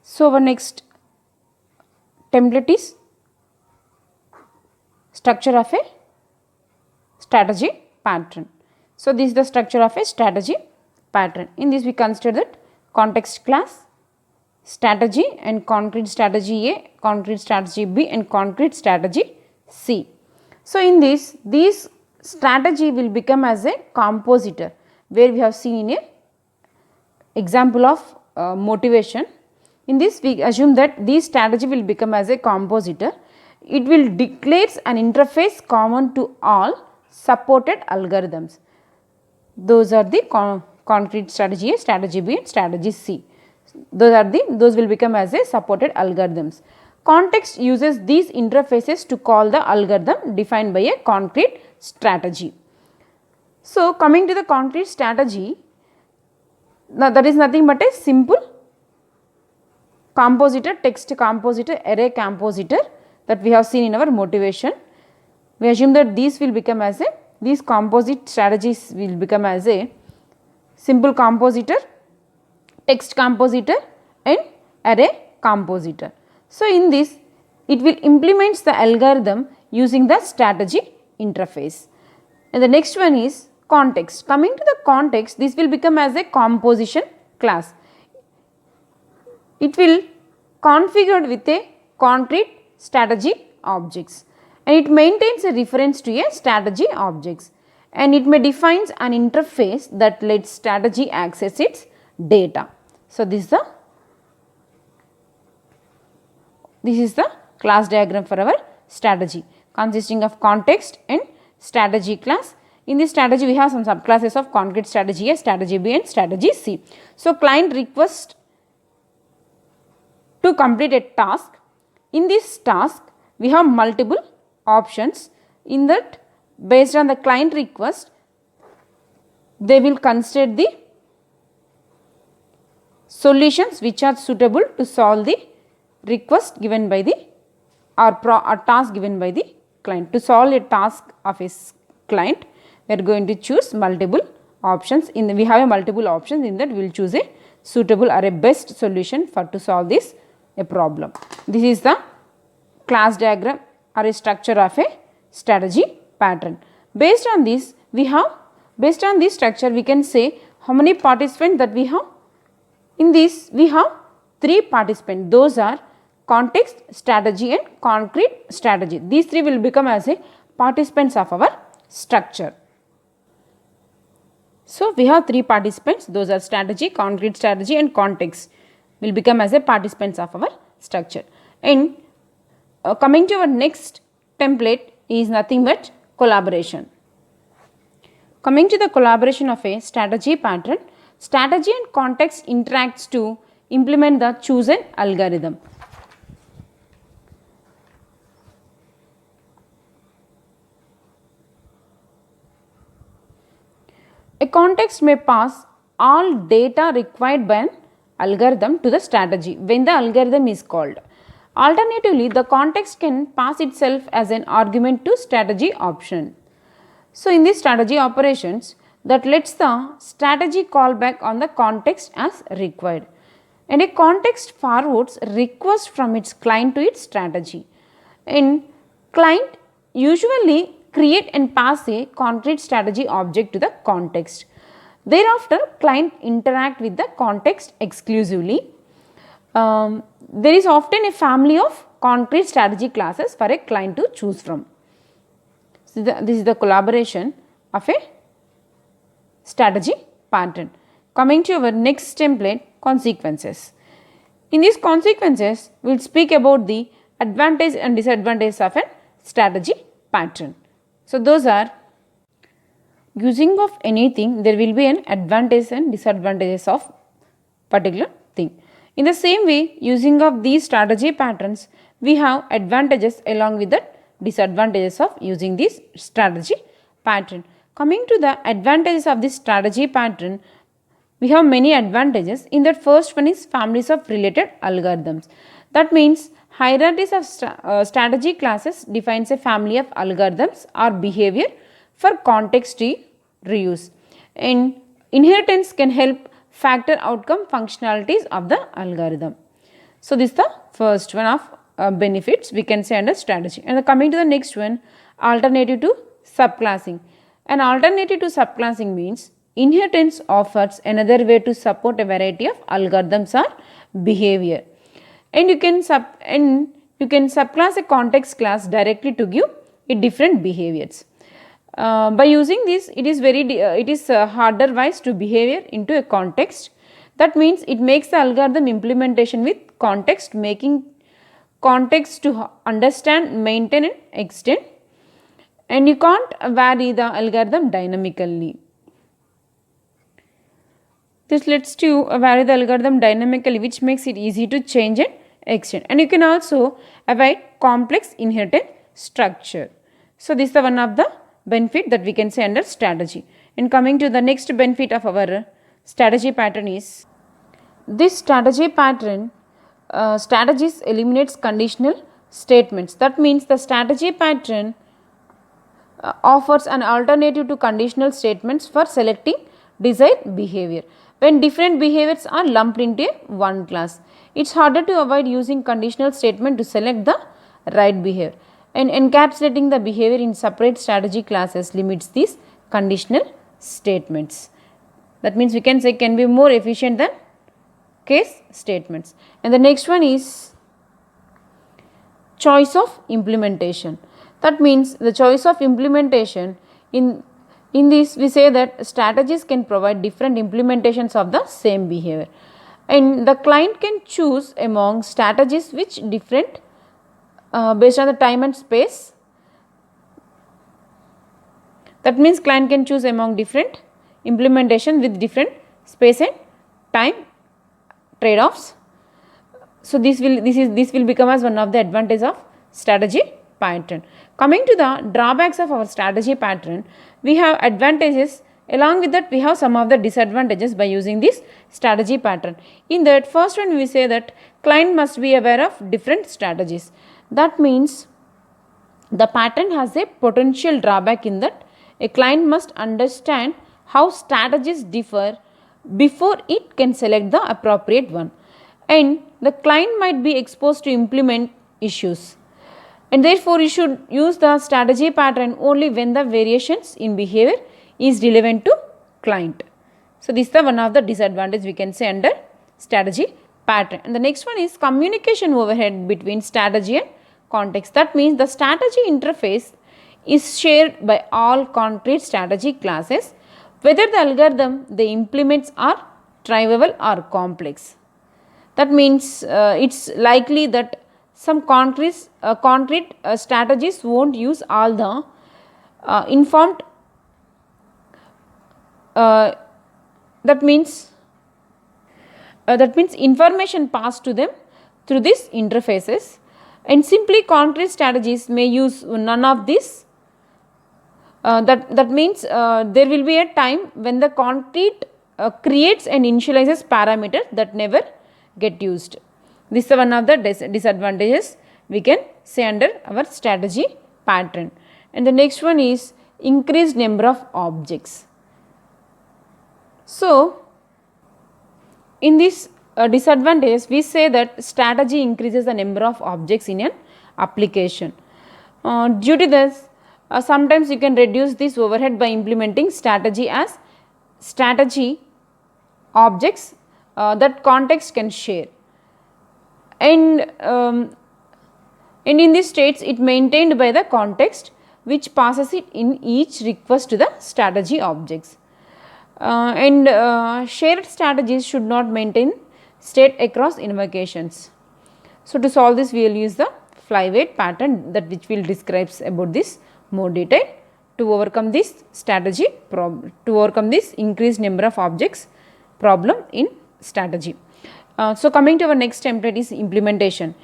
So our next template is structure of a strategy pattern. So this is the structure of a strategy pattern. In this we consider that context class, strategy and concrete strategy A, concrete strategy B and concrete strategy C. So in this strategy will become as a compositor, where we have seen in a example of motivation. In this we assume that this strategy will become as a compositor. It will declares an interface common to all supported algorithms. Those are the concrete strategy A, strategy B and strategy C. Those will become as a supported algorithms. Context uses these interfaces to call the algorithm defined by a concrete strategy. So coming to the concrete strategy, now that is nothing but a simple compositor, text compositor, array compositor that we have seen in our motivation. We assume that these composite strategies will become as a simple compositor, text compositor and array compositor. So in this it will implements the algorithm using the strategy interface. And the next one is context. Coming to the context, this will become as a composition class. It will configured with a concrete strategy objects, and it maintains a reference to a strategy objects, and it may defines an interface that lets strategy access its data. So this is the class diagram for our strategy consisting of context and strategy class. In this strategy we have some subclasses of concrete strategy A, strategy B and strategy C. So client request to complete a task. In this task we have multiple options. In that, based on the client request, they will consider the solutions which are suitable to solve the request given by the or task given by the client. To solve a task of a client, we are going to choose multiple options. We have a multiple options. In that we will choose a suitable or a best solution for to solve this a problem. This is the class diagram or a structure of a strategy pattern. Based on this structure we can say how many participants that we have. In this we have 3 participants. Those are context, strategy and concrete strategy. These 3 will become as a participants of our structure. So we have 3 participants. Those are strategy, concrete strategy and context will become as a participants of our structure. And coming to our next template is nothing but collaboration. Coming to the collaboration of a strategy pattern, strategy and context interacts to implement the chosen algorithm. A context may pass all data required by an algorithm to the strategy when the algorithm is called. Alternatively, the context can pass itself as an argument to strategy option. So in these strategy operations, that lets the strategy call back on the context as required, and a context forwards request from its client to its strategy, and client usually create and pass a concrete strategy object to the context. Thereafter, client interact with the context exclusively. There is often a family of concrete strategy classes for a client to choose from. So this is the collaboration of a strategy pattern. Coming to our next template, consequences. In these consequences, we will speak about the advantage and disadvantages of a strategy pattern. So those are, using of anything there will be an advantage and disadvantages of particular thing. In the same way, using of these strategy patterns, we have advantages along with the disadvantages of using this strategy pattern. Coming to the advantages of this strategy pattern, we have many advantages. In that, first one is families of related algorithms. That means hierarchies of strategy classes defines a family of algorithms or behavior for context reuse, and inheritance can help factor outcome functionalities of the algorithm. So this is the first one of benefits we can say under strategy. And coming to the next one, alternative to subclassing. An alternative to subclassing means inheritance offers another way to support a variety of algorithms or behavior. And you can subclass a context class directly to give it different behaviors. By using this, it is harder wise to behavior into a context. That means it makes the algorithm implementation with context, making context to understand, maintain and extend, and you can't vary the algorithm dynamically. This lets to vary the algorithm dynamically, which makes it easy to change and extend, and you can also avoid complex inheritance structure. So this is the one of the benefit that we can say under strategy. And coming to the next benefit of our strategy pattern is this strategy pattern strategies eliminates conditional statements. That means the strategy pattern offers an alternative to conditional statements for selecting desired behavior. When different behaviors are lumped into one class, it's harder to avoid using conditional statement to select the right behavior, and encapsulating the behavior in separate strategy classes limits these conditional statements. That means we can say can be more efficient than case statements. And the next one is choice of implementation. That means the choice of implementation, in this we say that strategies can provide different implementations of the same behavior, and the client can choose among strategies which different based on the time and space. That means client can choose among different implementation with different space and time trade-offs. So this will become as one of the advantage of strategy pattern. Coming to the drawbacks of our strategy pattern, we have advantages, along with that we have some of the disadvantages by using this strategy pattern. In that first one, we say that client must be aware of different strategies. That means the pattern has a potential drawback in that a client must understand how strategies differ before it can select the appropriate one, and the client might be exposed to implement issues, and therefore you should use the strategy pattern only when the variations in behavior is relevant to client. So this is the one of the disadvantage we can say under strategy pattern. And the next one is communication overhead between strategy and context. That means the strategy interface is shared by all concrete strategy classes, whether the algorithm they implements are trivial or complex. That means it's likely that some concrete strategies won't use all the informed that means information passed to them through these interfaces, and simply concrete strategies may use none of this. That means there will be a time when the concrete creates and initializes parameters that never get used. This is one of the disadvantages we can say under our strategy pattern. And the next one is increased number of objects. So in this disadvantage, we say that strategy increases the number of objects in an application. Due to this, sometimes you can reduce this overhead by implementing strategy as strategy objects that context can share, and in these states it maintained by the context which passes it in each request to the strategy objects, and shared strategies should not maintain state across invocations. So to solve this, we will use the flyweight pattern that which will describes about this more detail to overcome this strategy problem, to overcome this increased number of objects problem in strategy. So coming to our next template is implementation.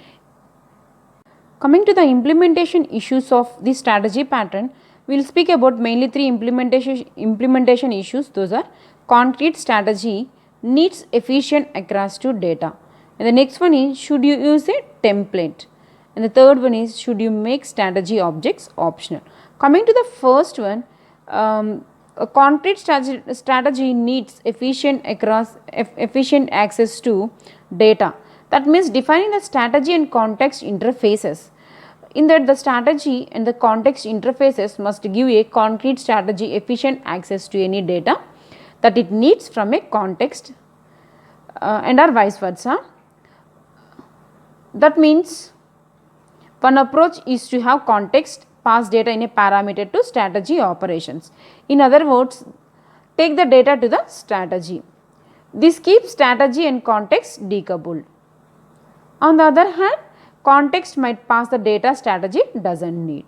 Coming to the implementation issues of the strategy pattern, we will speak about mainly three implementation issues. Those are concrete strategy needs efficient across to data, and the next one is should you use a template, and the third one is should you make strategy objects optional. Coming to the first one, a concrete strategy needs efficient access to data. That means defining the strategy and context interfaces. In that, the strategy and the context interfaces must give a concrete strategy efficient access to any data that it needs from a context and or vice versa. That means one approach is to have context pass data in a parameter to strategy operations. In other words, take the data to the strategy. This keeps strategy and context decoupled. On the other hand, context might pass the data strategy does not need.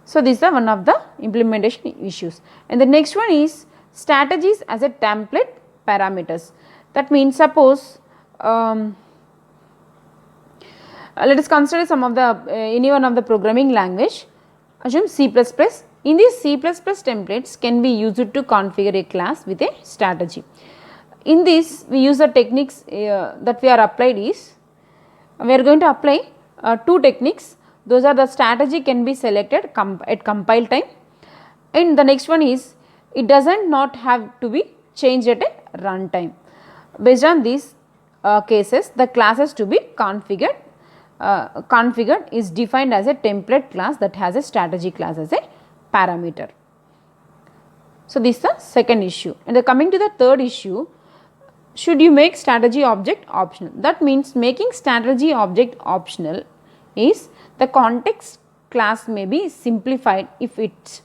So, this is one of the implementation issues. And the next one is strategies as a template parameters. That means suppose let us consider some of the any one of the programming language, assume C++. In these C++ templates can be used to configure a class with a strategy. In this we use the techniques that we are applied is, we are going to apply two techniques. Those are the strategy can be selected at compile time, and the next one is it does not have to be changed at a runtime. Based on these cases, the classes to be configured is defined as a template class that has a strategy class as a parameter. So, this is the second issue. And coming to the third issue, should you make strategy object optional? That means making strategy object optional is the context class may be simplified if it's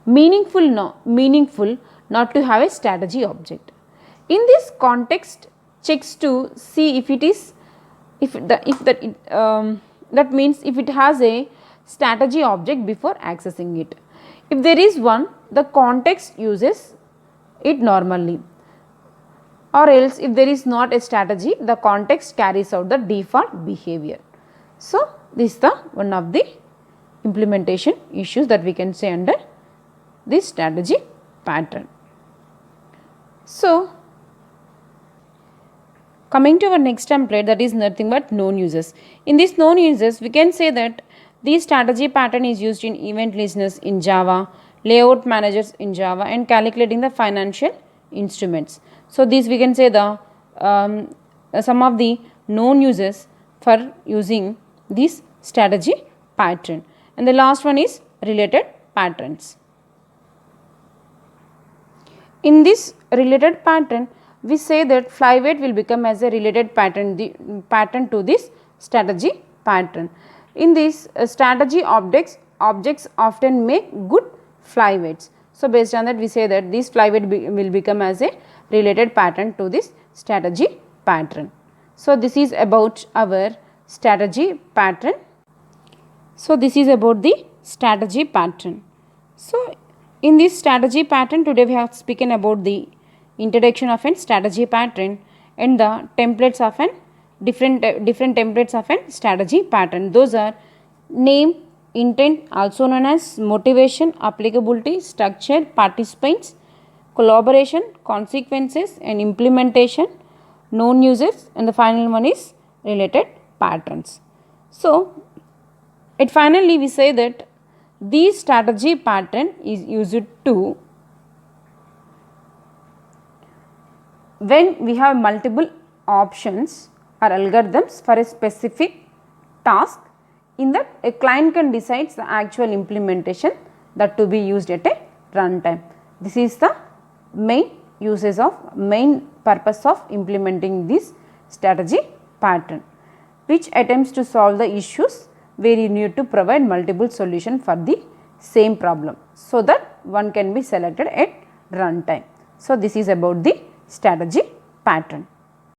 meaningful not to have a strategy object. In this context checks to see if it is that means if it has a strategy object before accessing it. If there is one, the context uses it normally, or else if there is not a strategy, the context carries out the default behavior. So, this is the one of the implementation issues that we can say under this strategy pattern. So, coming to our next template, that is nothing but known users. In this known users, we can say that this strategy pattern is used in event listeners in Java, layout managers in Java, and calculating the financial instruments. So, this we can say the some of the known users for using this strategy pattern, and the last one is related patterns. In this related pattern, we say that flyweight will become as a related pattern, the pattern to this strategy pattern. In this strategy objects often make good flyweights. So, based on that we say that this flyweight will become as a related pattern to this strategy pattern. So, this is about our strategy pattern. So, this is about the strategy pattern. So, in this strategy pattern today we have spoken about the introduction of a strategy pattern and the templates of an different templates of a strategy pattern. Those are name, intent, also known as motivation, applicability, structure, participants, collaboration, consequences, and implementation, known users, and the final one is related patterns. So, finally we say that this strategy pattern is used to when we have multiple options or algorithms for a specific task, in that a client can decide the actual implementation that to be used at a runtime. This is the main purpose of implementing this strategy pattern, which attempts to solve the issues where you need to provide multiple solutions for the same problem, so that one can be selected at runtime. So, this is about the strategy pattern.